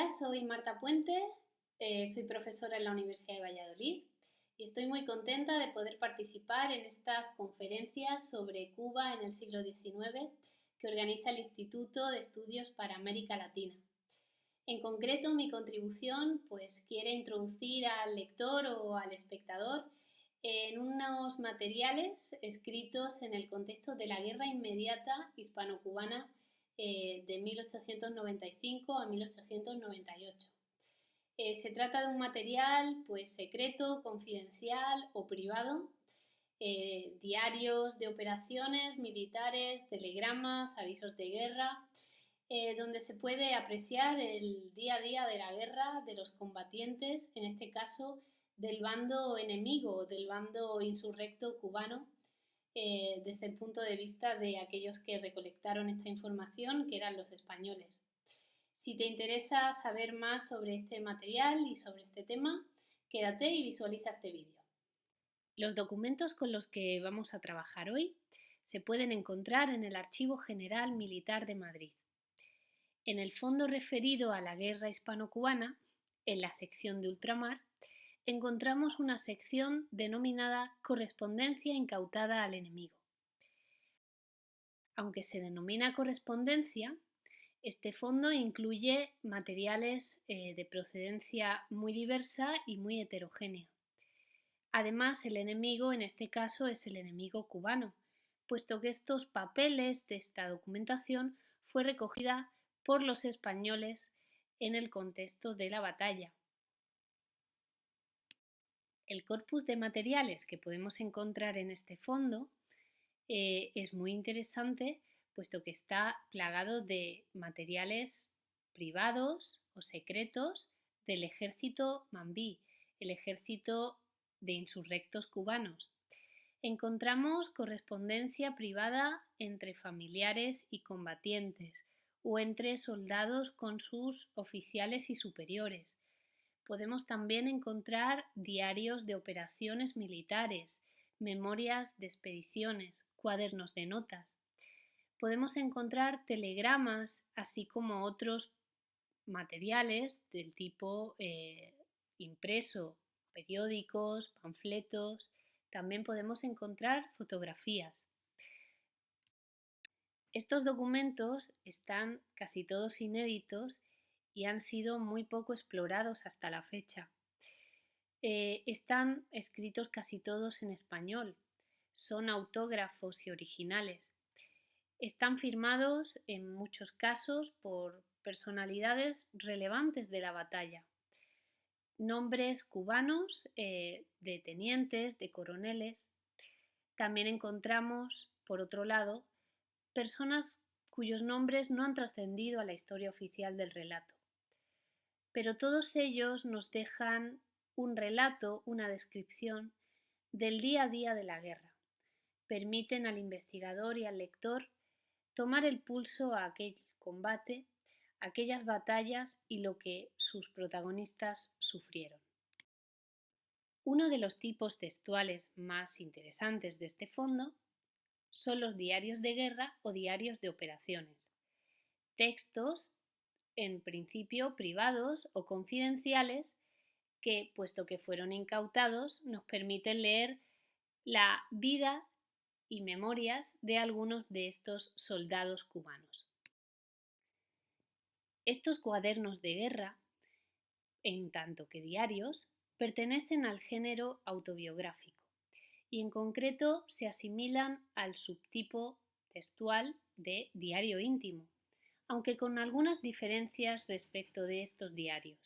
Hola, soy Marta Puente, soy profesora en la Universidad de Valladolid y estoy muy contenta de poder participar en estas conferencias sobre Cuba en el siglo XIX que organiza el Instituto de Estudios para América Latina. En concreto, mi contribución quiere introducir al lector o al espectador en unos materiales escritos en el contexto de la guerra inmediata hispano-cubana de 1895 a 1898. Se trata de un material secreto, confidencial o privado, diarios de operaciones militares, telegramas, avisos de guerra, donde se puede apreciar el día a día de la guerra de los combatientes, en este caso del bando enemigo, del bando insurrecto cubano, desde el punto de vista de aquellos que recolectaron esta información, que eran los españoles. Si te interesa saber más sobre este material y sobre este tema, quédate y visualiza este vídeo. Los documentos con los que vamos a trabajar hoy se pueden encontrar en el Archivo General Militar de Madrid. En el fondo referido a la guerra hispano-cubana, en la sección de ultramar, encontramos una sección denominada Correspondencia incautada al enemigo. Aunque se denomina correspondencia, este fondo incluye materiales de procedencia muy diversa y muy heterogénea. Además, el enemigo en este caso es el enemigo cubano, puesto que estos papeles de esta documentación fue recogida por los españoles en el contexto de la batalla. El corpus de materiales que podemos encontrar en este fondo es muy interesante, puesto que está plagado de materiales privados o secretos del ejército mambí, el ejército de insurrectos cubanos. Encontramos correspondencia privada entre familiares y combatientes o entre soldados con sus oficiales y superiores. Podemos también encontrar diarios de operaciones militares, memorias de expediciones, cuadernos de notas. Podemos encontrar telegramas, así como otros materiales del tipo impreso, periódicos, panfletos. También podemos encontrar fotografías. Estos documentos están casi todos inéditos y han sido muy poco explorados hasta la fecha. Están escritos casi todos en español, son autógrafos y originales. Están firmados en muchos casos por personalidades relevantes de la batalla. Nombres cubanos de tenientes, de coroneles. También encontramos, por otro lado, personas cuyos nombres no han trascendido a la historia oficial del relato. Pero todos ellos nos dejan un relato, una descripción del día a día de la guerra. Permiten al investigador y al lector tomar el pulso a aquel combate, aquellas batallas y lo que sus protagonistas sufrieron. Uno de los tipos textuales más interesantes de este fondo son los diarios de guerra o diarios de operaciones. Textos, en principio privados o confidenciales, que, puesto que fueron incautados, nos permiten leer la vida y memorias de algunos de estos soldados cubanos. Estos cuadernos de guerra, en tanto que diarios, pertenecen al género autobiográfico y en concreto se asimilan al subtipo textual de diario íntimo, aunque con algunas diferencias respecto de estos diarios.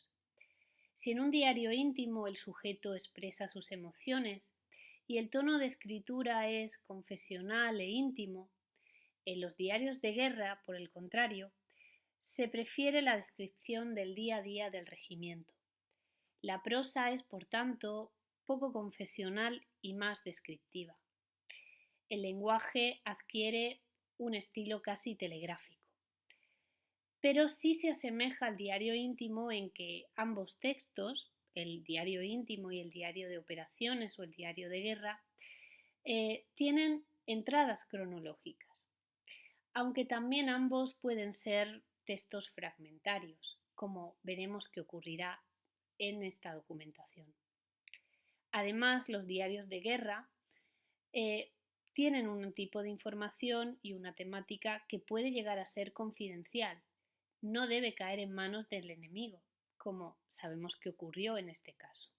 Si en un diario íntimo el sujeto expresa sus emociones y el tono de escritura es confesional e íntimo, en los diarios de guerra, por el contrario, se prefiere la descripción del día a día del regimiento. La prosa es, por tanto, poco confesional y más descriptiva. El lenguaje adquiere un estilo casi telegráfico. Pero sí se asemeja al diario íntimo en que ambos textos, el diario íntimo y el diario de operaciones o el diario de guerra, tienen entradas cronológicas, aunque también ambos pueden ser textos fragmentarios, como veremos que ocurrirá en esta documentación. Además, los diarios de guerra tienen un tipo de información y una temática que puede llegar a ser confidencial. No debe caer en manos del enemigo, como sabemos que ocurrió en este caso.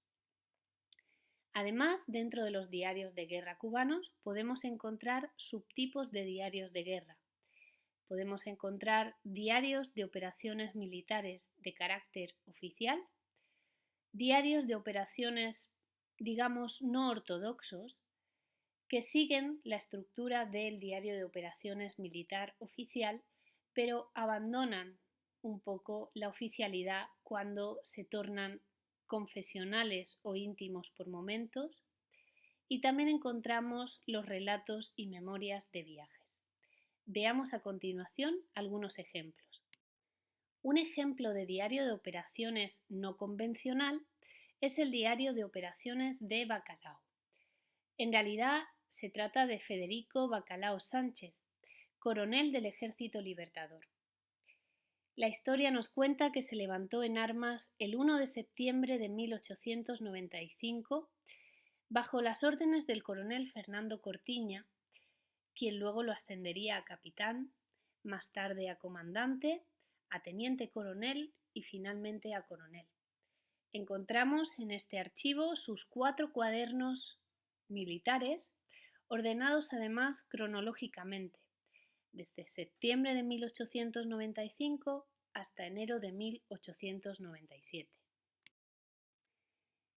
Además, dentro de los diarios de guerra cubanos podemos encontrar subtipos de diarios de guerra. Podemos encontrar diarios de operaciones militares de carácter oficial, diarios de operaciones, digamos, no ortodoxos, que siguen la estructura del diario de operaciones militar oficial, pero abandonan un poco la oficialidad cuando se tornan confesionales o íntimos por momentos, y también encontramos los relatos y memorias de viajes. Veamos a continuación algunos ejemplos. Un ejemplo de diario de operaciones no convencional es el diario de operaciones de Bacalao. En realidad se trata de Federico Bacalao Sánchez, coronel del Ejército Libertador. La historia nos cuenta que se levantó en armas el 1 de septiembre de 1895 bajo las órdenes del coronel Fernando Cortiña, quien luego lo ascendería a capitán, más tarde a comandante, a teniente coronel y finalmente a coronel. Encontramos en este archivo sus 4 cuadernos militares, ordenados además cronológicamente, desde septiembre de 1895 hasta enero de 1897.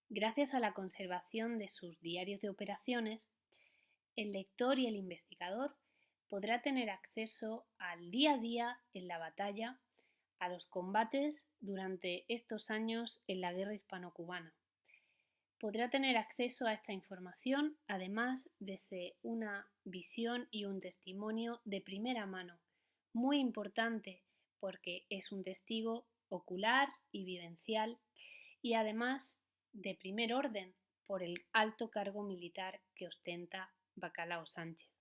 Gracias a la conservación de sus diarios de operaciones, el lector y el investigador podrá tener acceso al día a día en la batalla, a los combates durante estos años en la guerra hispano-cubana. Podrá tener acceso a esta información, además, desde una visión y un testimonio de primera mano, muy importante porque es un testigo ocular y vivencial y además de primer orden por el alto cargo militar que ostenta Bacalao Sánchez.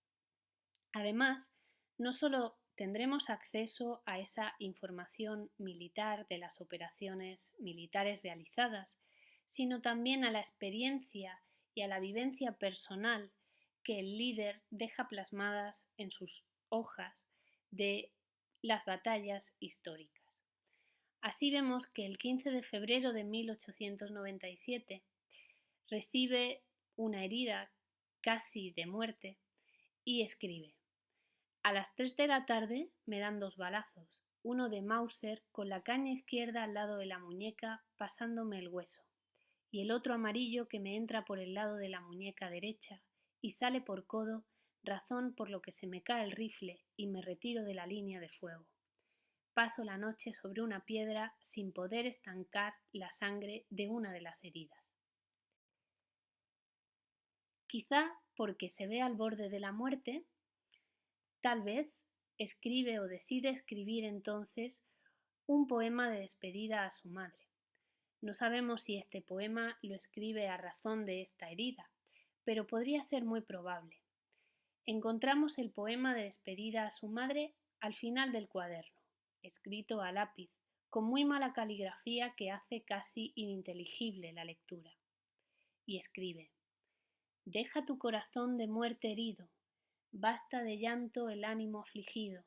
Además, no solo tendremos acceso a esa información militar de las operaciones militares realizadas, sino también a la experiencia y a la vivencia personal que el líder deja plasmadas en sus hojas de las batallas históricas. Así vemos que el 15 de febrero de 1897 recibe una herida casi de muerte y escribe: a las 3 de la tarde me dan 2 balazos, uno de Mauser con la caña izquierda al lado de la muñeca pasándome el hueso, y el otro amarillo que me entra por el lado de la muñeca derecha y sale por codo, razón por lo que se me cae el rifle y me retiro de la línea de fuego. Paso la noche sobre una piedra sin poder estancar la sangre de una de las heridas. Quizá porque se ve al borde de la muerte, tal vez escribe o decide escribir entonces un poema de despedida a su madre. No sabemos si este poema lo escribe a razón de esta herida, pero podría ser muy probable. Encontramos el poema de despedida a su madre al final del cuaderno, escrito a lápiz, con muy mala caligrafía que hace casi ininteligible la lectura. Y escribe: deja tu corazón de muerte herido, basta de llanto el ánimo afligido,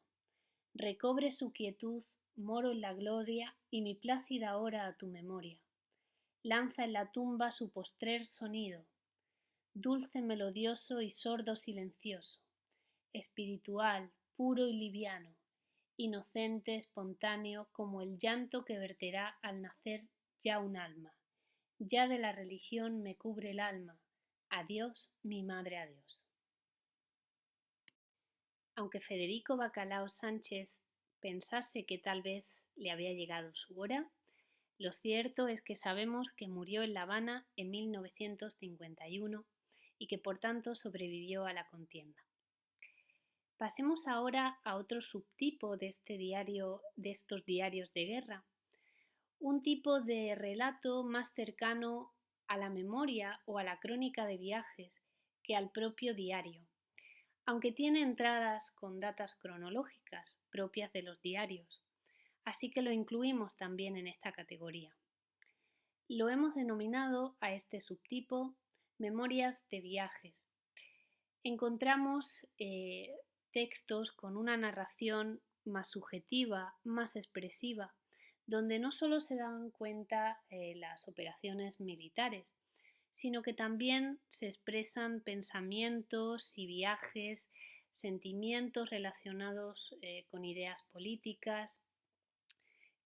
recobre su quietud, moro en la gloria y mi plácida hora a tu memoria. Lanza en la tumba su postrer sonido, dulce, melodioso y sordo silencioso, espiritual, puro y liviano, inocente, espontáneo, como el llanto que verterá al nacer ya un alma. Ya de la religión me cubre el alma. Adiós, mi madre, adiós. Aunque Federico Bacalao Sánchez pensase que tal vez le había llegado su hora, lo cierto es que sabemos que murió en La Habana en 1951 y que por tanto sobrevivió a la contienda. Pasemos ahora a otro subtipo de estos diarios de guerra, un tipo de relato más cercano a la memoria o a la crónica de viajes que al propio diario, aunque tiene entradas con datas cronológicas propias de los diarios. así que lo incluimos también en esta categoría. Lo hemos denominado a este subtipo memorias de viajes. Encontramos textos con una narración más subjetiva, más expresiva, donde no solo se dan cuenta las operaciones militares, sino que también se expresan pensamientos y viajes, sentimientos relacionados con ideas políticas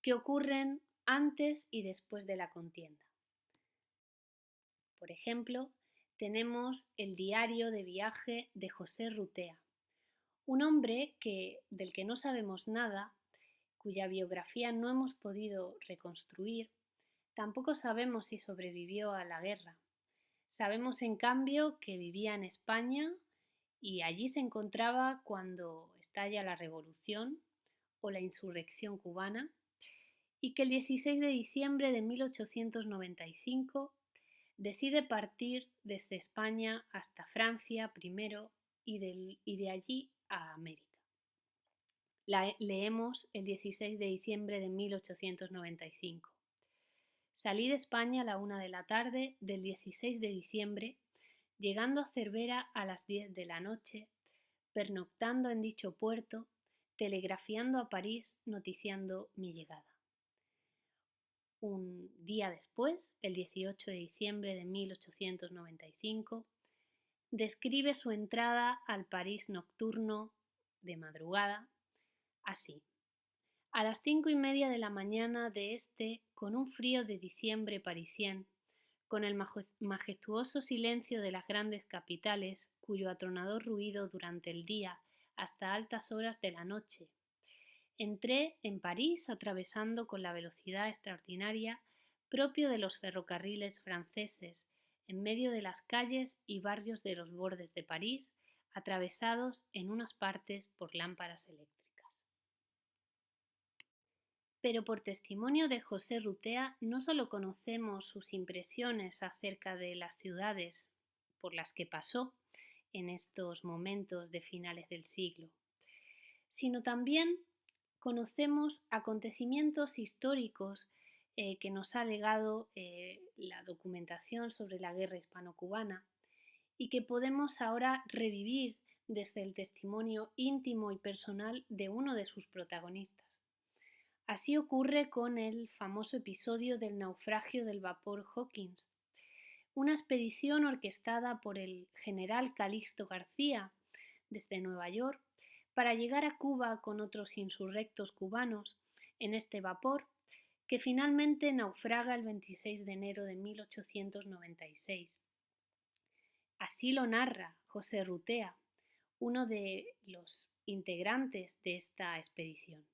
que ocurren antes y después de la contienda. Por ejemplo, tenemos el diario de viaje de José Rutea, un hombre del que no sabemos nada, cuya biografía no hemos podido reconstruir. Tampoco sabemos si sobrevivió a la guerra. Sabemos, en cambio, que vivía en España y allí se encontraba cuando estalla la Revolución o la insurrección cubana, y que el 16 de diciembre de 1895 decide partir desde España hasta Francia primero y de allí a América. Leemos el 16 de diciembre de 1895. Salí de España a la 1 de la tarde del 16 de diciembre, llegando a Cervera a las 10 de la noche, pernoctando en dicho puerto, telegrafiando a París noticiando mi llegada. Un día después, el 18 de diciembre de 1895, describe su entrada al París nocturno de madrugada así: a las 5:30 de la mañana de con un frío de diciembre parisien, con el majestuoso silencio de las grandes capitales, cuyo atronador ruido durante el día hasta altas horas de la noche. Entré en París atravesando con la velocidad extraordinaria propio de los ferrocarriles franceses, en medio de las calles y barrios de los bordes de París, atravesados en unas partes por lámparas eléctricas. Pero por testimonio de José Rutea no solo conocemos sus impresiones acerca de las ciudades por las que pasó en estos momentos de finales del siglo, sino también conocemos acontecimientos históricos que nos ha legado la documentación sobre la guerra hispano-cubana y que podemos ahora revivir desde el testimonio íntimo y personal de uno de sus protagonistas. Así ocurre con el famoso episodio del naufragio del vapor Hawkins, una expedición orquestada por el general Calixto García desde Nueva York para llegar a Cuba con otros insurrectos cubanos en este vapor, que finalmente naufraga el 26 de enero de 1896. Así lo narra José Rutea, uno de los integrantes de esta expedición.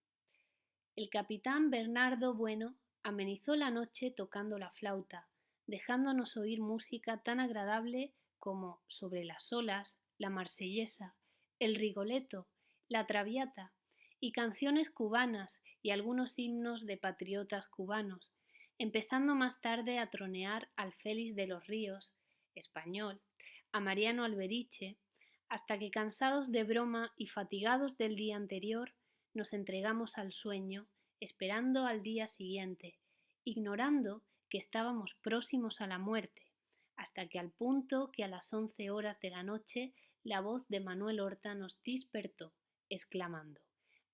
El capitán Bernardo Bueno amenizó la noche tocando la flauta, dejándonos oír música tan agradable como Sobre las olas, la Marsellesa, el Rigoletto, la Traviata y canciones cubanas y algunos himnos de patriotas cubanos, empezando más tarde a tronear al Félix de los Ríos, español, a Mariano Alberiche, hasta que, cansados de broma y fatigados del día anterior, nos entregamos al sueño, esperando al día siguiente, ignorando que estábamos próximos a la muerte, hasta que al punto que a las 11 horas de la noche la voz de Manuel Horta nos despertó, exclamando: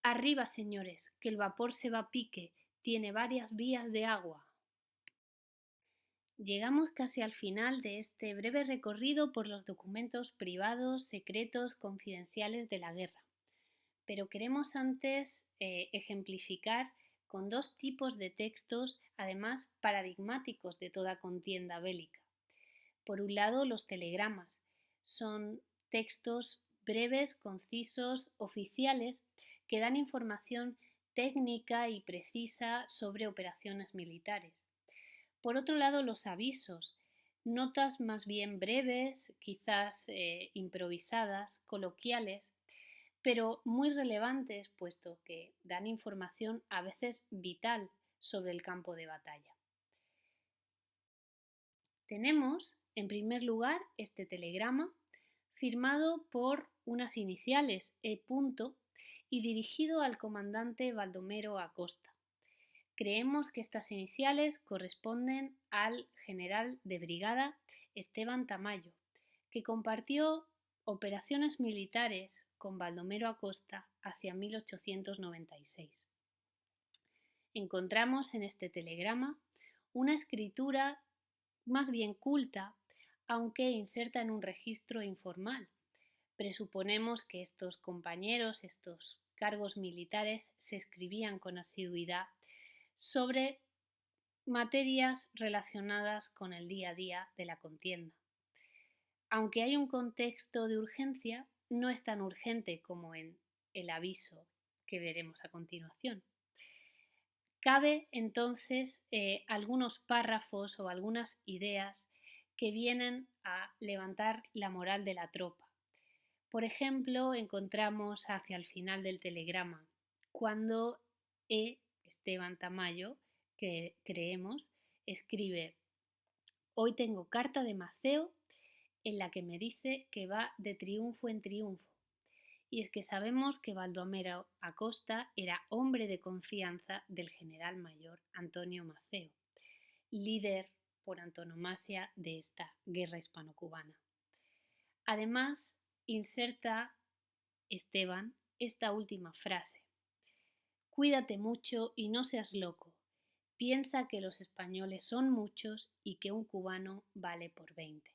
«Arriba, señores, que el vapor se va a pique, tiene varias vías de agua». Llegamos casi al final de este breve recorrido por los documentos privados, secretos, confidenciales de la guerra. Pero queremos antes ejemplificar con dos tipos de textos, además paradigmáticos de toda contienda bélica. Por un lado, los telegramas. Son textos breves, concisos, oficiales, que dan información técnica y precisa sobre operaciones militares. Por otro lado, los avisos, notas más bien breves, quizás improvisadas, coloquiales, pero muy relevantes, puesto que dan información a veces vital sobre el campo de batalla. Tenemos, en primer lugar, este telegrama firmado por unas iniciales E. y dirigido al comandante Baldomero Acosta. Creemos que estas iniciales corresponden al general de brigada Esteban Tamayo, que compartió operaciones militares con Baldomero Acosta hacia 1896. Encontramos en este telegrama una escritura más bien culta, aunque inserta en un registro informal. Presuponemos que estos compañeros, estos cargos militares, se escribían con asiduidad sobre materias relacionadas con el día a día de la contienda. Aunque hay un contexto de urgencia, no es tan urgente como en el aviso que veremos a continuación. Cabe entonces algunos párrafos o algunas ideas que vienen a levantar la moral de la tropa. Por ejemplo, encontramos hacia el final del telegrama, cuando Esteban Tamayo, que creemos, escribe: hoy tengo carta de Maceo en la que me dice que va de triunfo en triunfo. Y es que sabemos que Baldomero Acosta era hombre de confianza del general mayor Antonio Maceo, líder por antonomasia de esta guerra hispano-cubana. Además, inserta Esteban esta última frase: cuídate mucho y no seas loco. Piensa que los españoles son muchos y que un cubano vale por 20.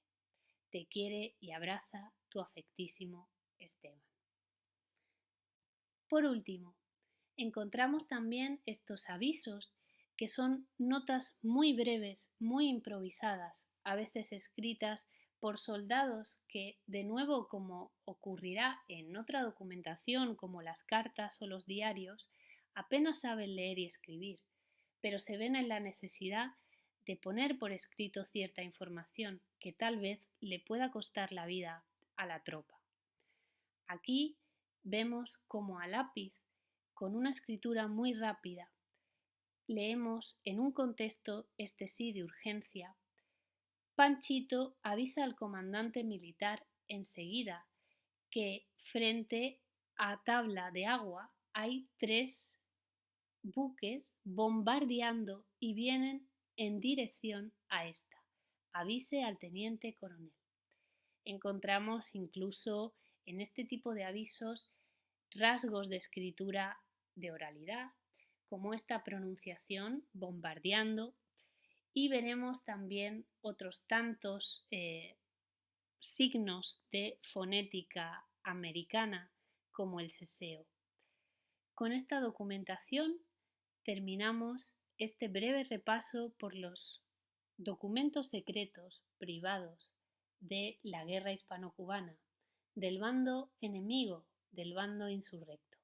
Te quiere y abraza tu afectísimo Esteban. Por último, encontramos también estos avisos, que son notas muy breves, muy improvisadas, a veces escritas por soldados que, de nuevo, como ocurrirá en otra documentación como las cartas o los diarios, apenas saben leer y escribir, pero se ven en la necesidad de poner por escrito cierta información que tal vez le pueda costar la vida a la tropa. Aquí vemos cómo a lápiz, con una escritura muy rápida, leemos en un contexto este sí de urgencia: Panchito avisa al comandante militar enseguida que frente a tabla de agua hay 3 buques bombardeando y vienen en dirección a esta. Avise al teniente coronel. Encontramos incluso en este tipo de avisos rasgos de escritura de oralidad, como esta pronunciación, bombardeando, y veremos también otros tantos signos de fonética americana, como el seseo. Con esta documentación terminamos este breve repaso por los documentos secretos privados de la guerra hispano-cubana, del bando enemigo, del bando insurrecto.